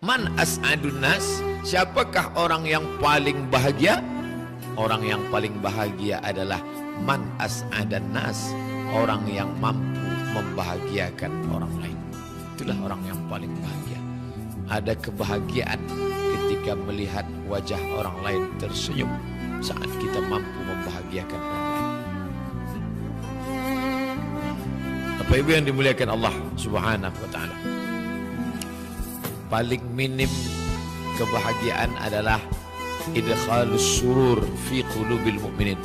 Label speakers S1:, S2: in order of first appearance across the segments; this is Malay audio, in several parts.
S1: Man as'adun nas, siapakah orang yang paling bahagia? Orang yang paling bahagia adalah man as'adan nas, orang yang mampu membahagiakan orang lain. Itulah orang yang paling bahagia. Ada kebahagiaan ketika melihat wajah orang lain tersenyum saat kita mampu membahagiakan orang lain. Bapak Ibu yang dimuliakan Allah Subhanahu wa taala. Paling minim kebahagiaan adalah idkhalus surur fi qulubil mu'minin,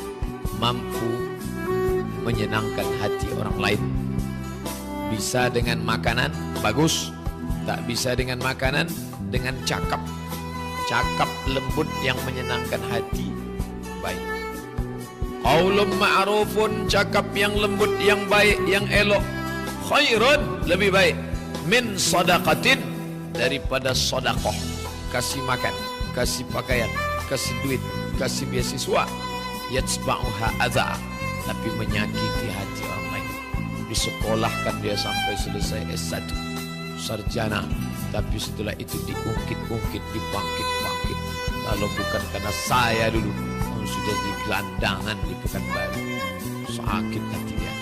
S1: mampu menyenangkan hati orang lain. Bisa dengan makanan, bagus. Tak bisa dengan makanan, dengan cakap. Cakap lembut yang menyenangkan hati, baik. Qaulun ma'rufun, cakap yang lembut, yang baik, yang elok. Khairun, lebih baik. Min sadaqatin, daripada sedekah. Kasih makan, kasih pakaian, kasih duit, kasih beasiswa. Yatsba'uha adza, tapi menyakiti hati orang lain. Disekolahkan dia sampai selesai S1, sarjana, tapi setelah itu diungkit-ungkit, dibangkit-bangkit. Kalau bukan karena saya dulu, sudah di gelandangan di Pekanbaru. Sakit hati dia.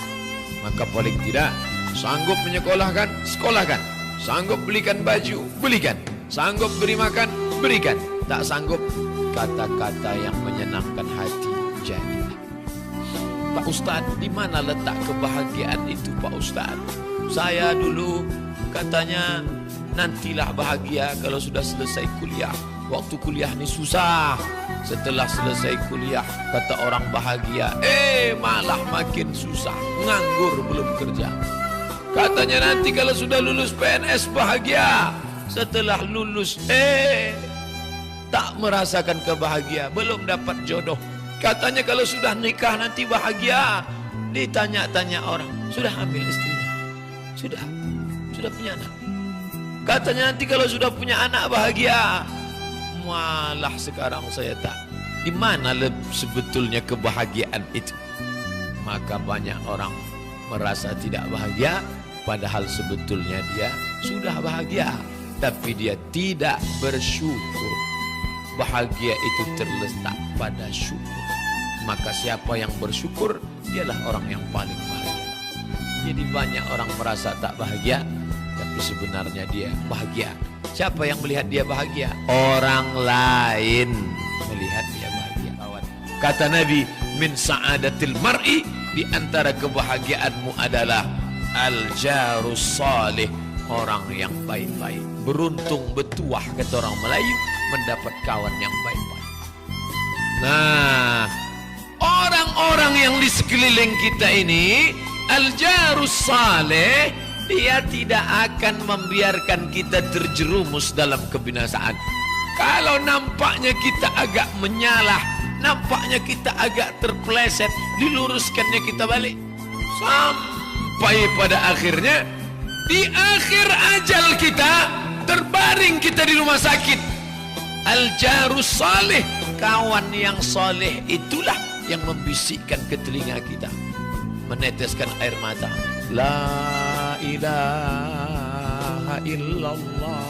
S1: Maka paling tidak sanggup menyekolahkan, sekolahkan. Sanggup belikan baju, belikan. Sanggup beri makan, berikan. Tak sanggup, kata-kata yang menyenangkan hati jadilah. Pak Ustadz, di mana letak kebahagiaan itu Pak Ustadz? Saya dulu katanya nantilah bahagia kalau sudah selesai kuliah. Waktu kuliah ini susah. Setelah selesai kuliah kata orang bahagia, malah makin susah. Nganggur belum kerja. Katanya nanti kalau sudah lulus PNS bahagia. Setelah lulus tak merasakan kebahagia, belum dapat jodoh. Katanya kalau sudah nikah nanti bahagia. Ditanya-tanya orang, sudah hamil istrinya? Sudah punya anak. Katanya nanti kalau sudah punya anak bahagia. Malah sekarang saya tak. Di mana sebetulnya kebahagiaan itu? Maka banyak orang merasa tidak bahagia, padahal sebetulnya dia sudah bahagia, tapi dia tidak bersyukur. Bahagia itu terletak pada syukur. Maka siapa yang bersyukur, dialah orang yang paling bahagia. Jadi banyak orang merasa tak bahagia, tapi sebenarnya dia bahagia. Siapa yang melihat dia bahagia? Orang lain melihat dia bahagia. Kata Nabi, min sa'adatil mar'i, di antara kebahagiaanmu adalah al-jarus salih, orang yang baik-baik. Beruntung betuah kata orang Melayu, mendapat kawan yang baik-baik. Nah, orang-orang yang di sekeliling kita ini, al-jarus salih, dia tidak akan membiarkan kita terjerumus dalam kebinasaan. Kalau nampaknya kita agak menyalah, nampaknya kita agak terpeleset, diluruskannya kita balik. Sampai pada akhirnya, di akhir ajal kita, terbaring kita di rumah sakit. Al-jarus salih, kawan yang saleh itulah yang membisikkan ke telinga kita, meneteskan air mata. La ilaha illallah.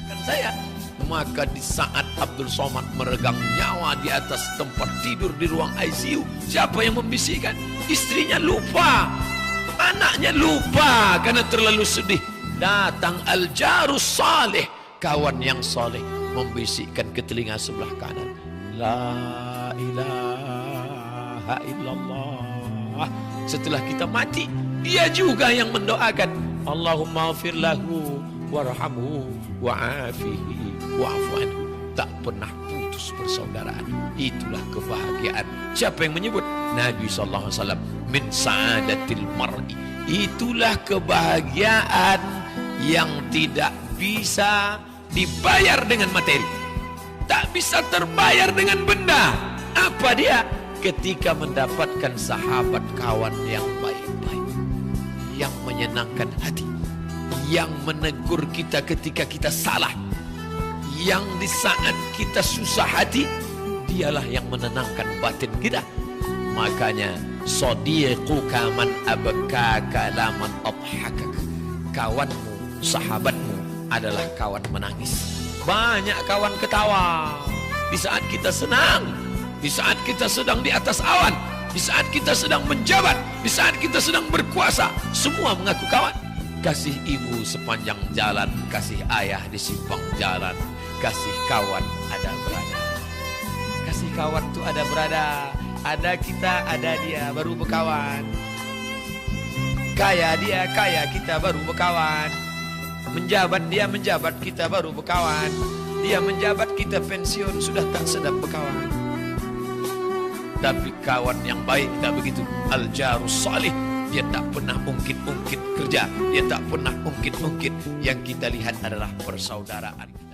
S1: Kan saya. Maka di saat Abdul Somad meregang nyawa di atas tempat tidur di ruang ICU, siapa yang membisikkan? Istrinya lupa, anaknya lupa karena terlalu sedih. Datang al-jarus salih, kawan yang saleh, membisikkan ke telinga sebelah kanan. La ilaha illallah. Setelah kita mati, dia juga yang mendoakan, Allahumma ghfir lahu warhamhu wa'afihi wa'fu anhu. Tak pernah putus persaudaraan. Itulah kebahagiaan. Siapa yang menyebut? Nabi SAW. Min sa'adatil mar'i. Itulah kebahagiaan yang tidak bisa dibayar dengan materi, tak bisa terbayar dengan benda. Apa dia? Ketika mendapatkan sahabat kawan yang baik-baik, yang menyenangkan hati, yang menegur kita ketika kita salah, yang di saat kita susah hati, dialah yang menenangkan batin kita. Makanya sadiquka man abkaka laman adhakak. Kawanmu, sahabatmu adalah kawan menangis. Banyak kawan ketawa di saat kita senang, di saat kita sedang di atas awan, di saat kita sedang menjabat, di saat kita sedang berkuasa. Semua mengaku kawan. Kasih ibu sepanjang jalan, kasih ayah di simpang jalan, kasih kawan ada berada. Kasih kawan tuh ada berada. Ada kita, ada dia, baru berkawan. Kaya dia, kaya kita baru berkawan. Menjabat dia, menjabat kita baru berkawan. Dia menjabat, kita pensiun, sudah tak sedap berkawan. Tapi kawan yang baik tak begitu. Al-jarus salih, dia tak pernah ungkit-ungkit kerja, dia tak pernah ungkit-ungkit. Yang kita lihat adalah persaudaraan.